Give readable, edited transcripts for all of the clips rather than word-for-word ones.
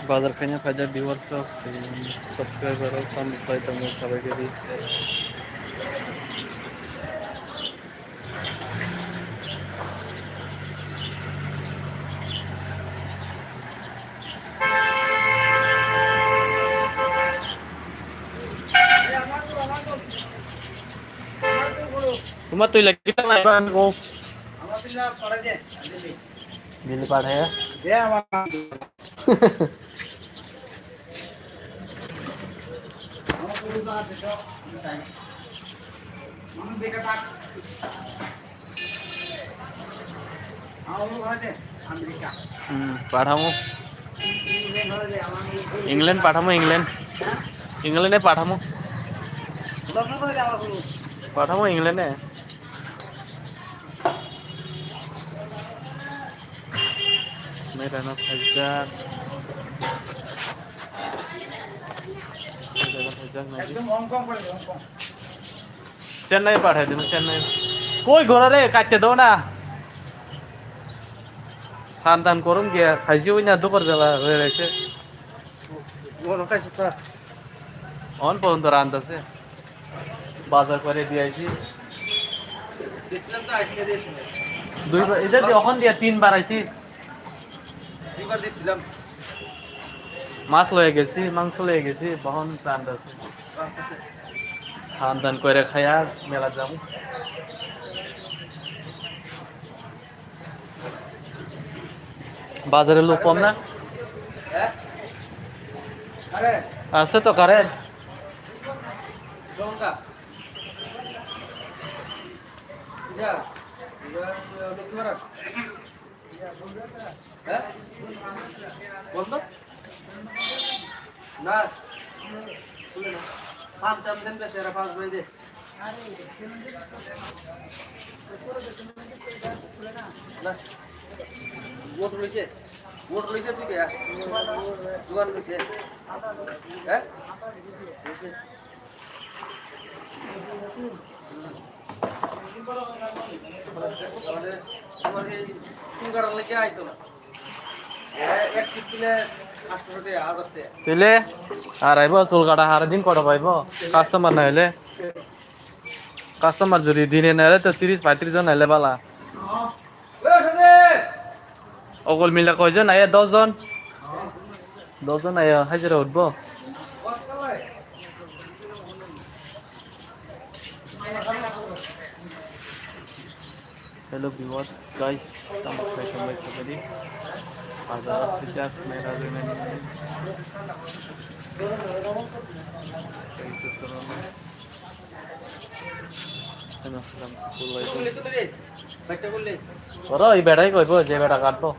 বাজার খাইনা Pfizer viewers subscriber কম পাইতাম সবাইকে দিই তোমার তুই লাগিটা নাই বা ও আমার পিলা পড়া দে দিল্লি পাঠায় দে আমার আমার পুরো না দে তো মন দেখা থাক আমার ঘরে দে আমেরিকা পাঠামো ইংল্যান্ড ঘরে দে আমার ইংল্যান্ড পাঠামো ইংল্যান্ডে পাঠামো লগ্ন করে দে আমার পুরো পাঠামো ইংল্যান্ডে मेरा नाम फैजान একদম হংকং করে দে হংকং चेन्नई पाठाई दिनु चेन्नई कोई घोरा रे काट्टे दो ना सान्तान करून गया खाइसी उइना दुपर बेला रहेছে বড় কাছে তো অন পর্যন্ত রান্তাছে বাজার করে দিয়েছি দেখলাম তো আজকে দেখছিলাম দুইবার এদের যখন দিয়া তিনবার আইছি দুইবার দেখছিলাম মাছ লয়ে গেছি মাংস লয়ে গেছি বহন রান্তাছে খান দান করে খায়া মেলা যাবো বাজারে লোক কম না হ্যাঁ আরে আছে তো কারেন্ট জঙ্গা যা লক্ষ্মীবার হ্যাঁ বন্ধ না পাঁচ চার দিন পেছে এরা 5 বাজে দে না वोट लइছে তুই কে দোকান লইছে হ্যাঁ তোমার এই সিঙ্গারা লেগে আইতো না এক কিলে 800 টাকা হাজারতে তেলে আর আইব চুল কাটা হার দিন কটা পাইব কাস্টমার না হলে কাস্টমার যদি দিনে না হলে তো 30-35 জন হলে বালা অকল মিলা কয়জন আয়া 10 জন 10 জন আয়া হাজিরা উঠবো हेलो व्यूअर्स गाइस वेलकम बाय सबरी आजा पिक्चर मेरा भी मैंने करो ये बेटा ही कोई बो जे बेटा काट दो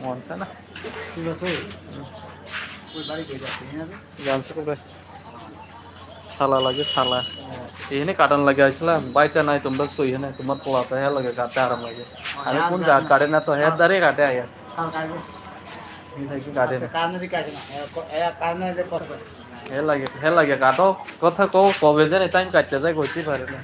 कौन सा ना जान सको भाई साला लगे साला এখানে কাটান লাগে আইছিলাম বাইতে নাই তোমরা সই না তোমার পোলাতে হে লাগে কাটতে আরাম লাগে আমি কোন যা কাটে না তো হের দারে কাটে আয়া কি কাটে না হে লাগে কাটো কথা কও কবে জানে টাইম কাটতে যায় কইতে পারে না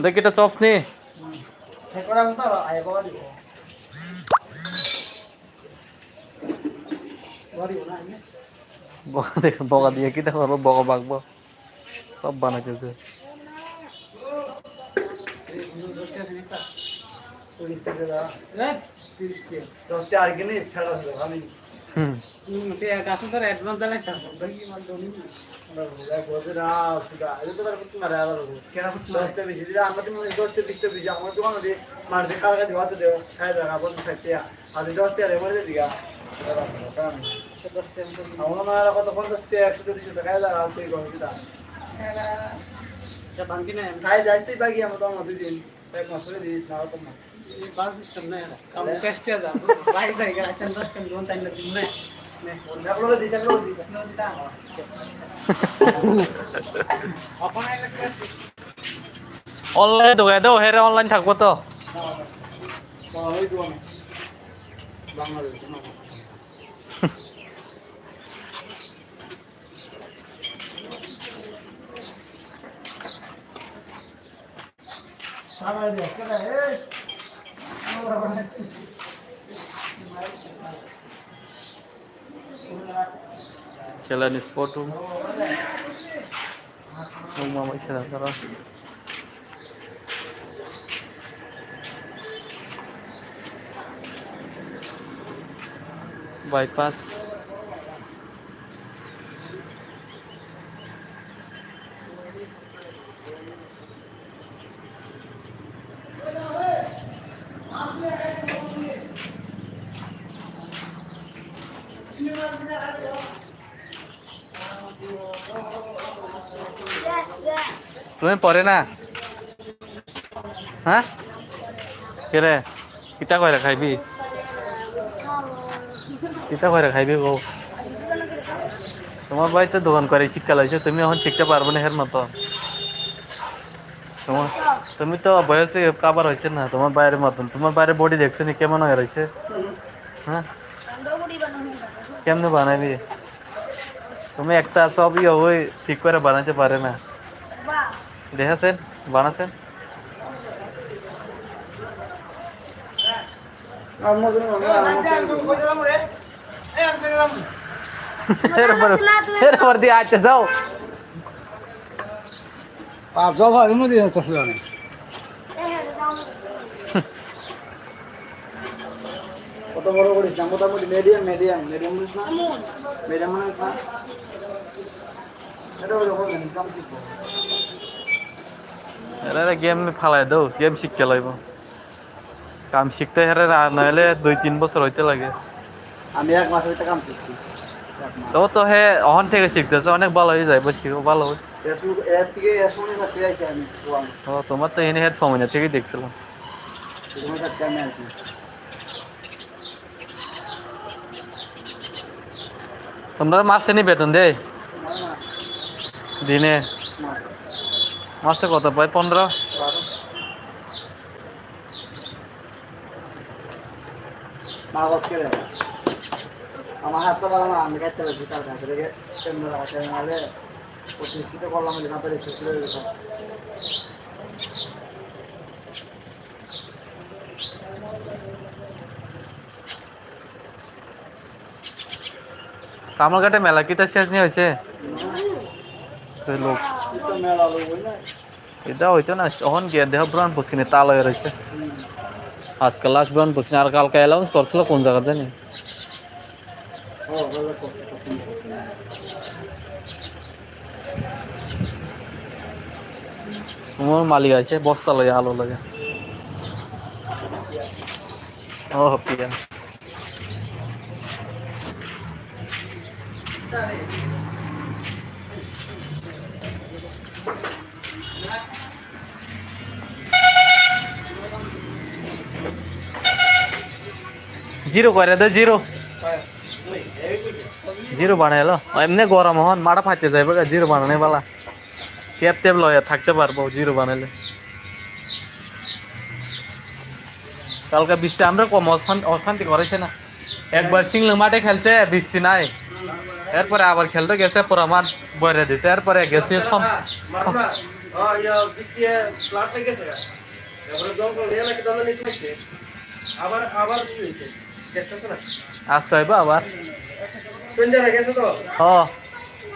দেখি এটা চপ নি বকা দেখ বকা দিয়ে কিটা করবো বকা বাগবো সব বানাইতেছে হুম খাই যাইতে বাকি আমরা তো দুই দিন এক মাস করে দিস না তো না অনলাইন ঢুকাই দাও হেরে অনলাইন থাকবো তো বাংলাদেশ খেলা স্পট মামা খেলা করা বাইপাস তুমি পরে না হ্যাঁ কেরে কিতা কইরা খাইবি কিতা কইরা খাইবি গো তোমার ভাই তো দোকান করে শিক্ষা লাইছো তুমি এখন শিখতে পারবে না এর মতো তোমার তুমি তো বয়সে কাবার হয়েছে না তোমার বাইরের মতন তোমার বাইরে বডি দেখছো নি কেমন হয়ে রয়েছে হ্যাঁ কেমনে বানাবি তুমি একটা সব ওই ঠিক করে বানাইতে পারে না দেখেছেন বানাছেন এরপর দিয়ে আচ্ছা যাও কত বড় করিস না মোটামুটি মিডিয়াম মিডিয়াম মিডিয়াম করিস না মিডিয়াম মানে না এটা হলো কম শিখবো এরা গেম ফালাই দাও গেম শিখতে লাগব কাম শিখতে হেরে নাহলে 2-3 বছর হইতে লাগে আমি এক মাস হইতে কাম শিখছি তো তো হে অহন থেকে শিখতেছে অনেক ভালো হয়ে যায় শিখো ভালো হয় এর থেকে এসময় কাছে আইছি আমি ও তোমার তো এনে হের সময় না থেকেই দেখছিলাম তোমার কাছে আমি আইছি তোমরা মাসে নি বেতন দেয় দিনে মাসে কত পায় 15 মা বাপ কে আমার হাত তো ভালো না আমি খাইতে পারছি তার কাছে রেখে কেমন রাখতে নাহলে প্রতিষ্ঠিত করলাম যে না পারে শেষ হয়ে যেত কামারঘাটে মেলা কিতা শেষ নিয়ে হয়েছে লোক মেলা লোক হই না এটা হইতো না তখন গিয়ে দেহ ব্রান পসিনে তাল হয়ে রয়েছে আজকে লাস্ট ব্রান পসিনে আর কালকে অ্যালাউন্স করছিল কোন জায়গা জানি তোমার মালিক আছে বস্তা লগে আলো লাগে ও পিয়া জিরো করে দে জিরো জিরো বানাইলো এমনি গরম হন মাটা ফাটতে যাইবে জিরো বানানে বালা ট্যাপ ট্যাপ লয়া থাকতে পারবো জিরো বানাইলে কালকে বৃষ্টি আমরা কম অশান্তি করেছে না, একবার সিংলং মাঠে খেলছে বৃষ্টি নাই, এরপরে আবার খেলতে গেছে পুরো মাঠ বইরে দিছে, এরপরে গেছে সব আজকে হইব আবার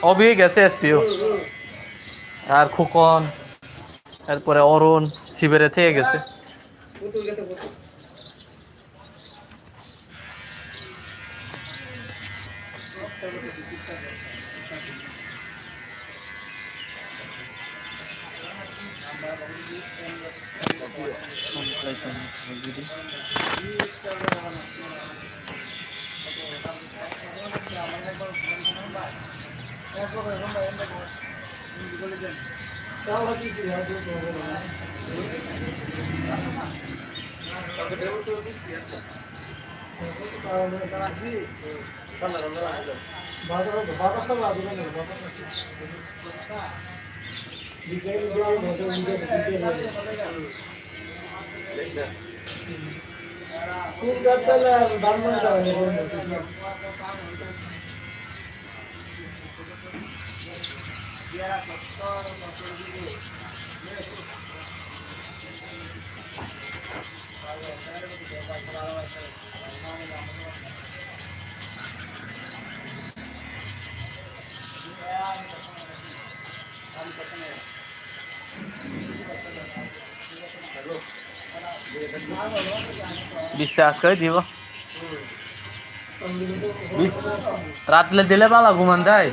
অবি গেছে এসপিও আর খুকন, এরপরে অরুণ শিবিরে থেকে গেছে। বৃষ্টি আজকে দিব, রাতলে দিলে ভালো ঘুমান যায়,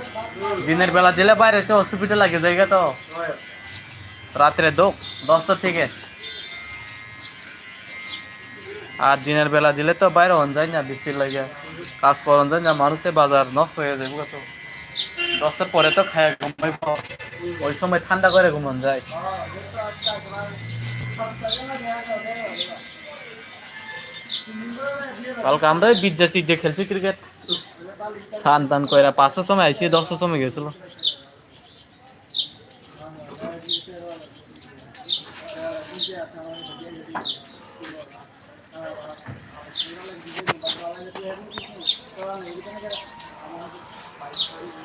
দিনের বেলা দিলে বাইরে তো অসুবিধা লাগে জায়গা তো, রাত্রে 10টা থেকে, আর দিনের বেলা দিলে তো বাইরে হন যায় না, বৃষ্টির লাগে কাজ করন যায় না, মানুষের বাজার নষ্ট হয়ে যায় তো, 10টার পরে তো খায় ঘুমাই, ওই সময় ঠান্ডা করে ঘুমান যায়। কালকে আমরা বিদ্যার্থী দিয়ে খেলছি ক্রিকেট, স্নান টান করে 5টার সময় আইসি, 10টার সময় গেছিল।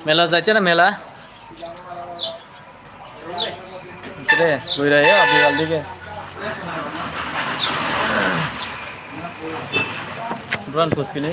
মেলা যাইছে না মেলা রে কইরা বিকাল দিকে ড্রোন খুঁজকিনি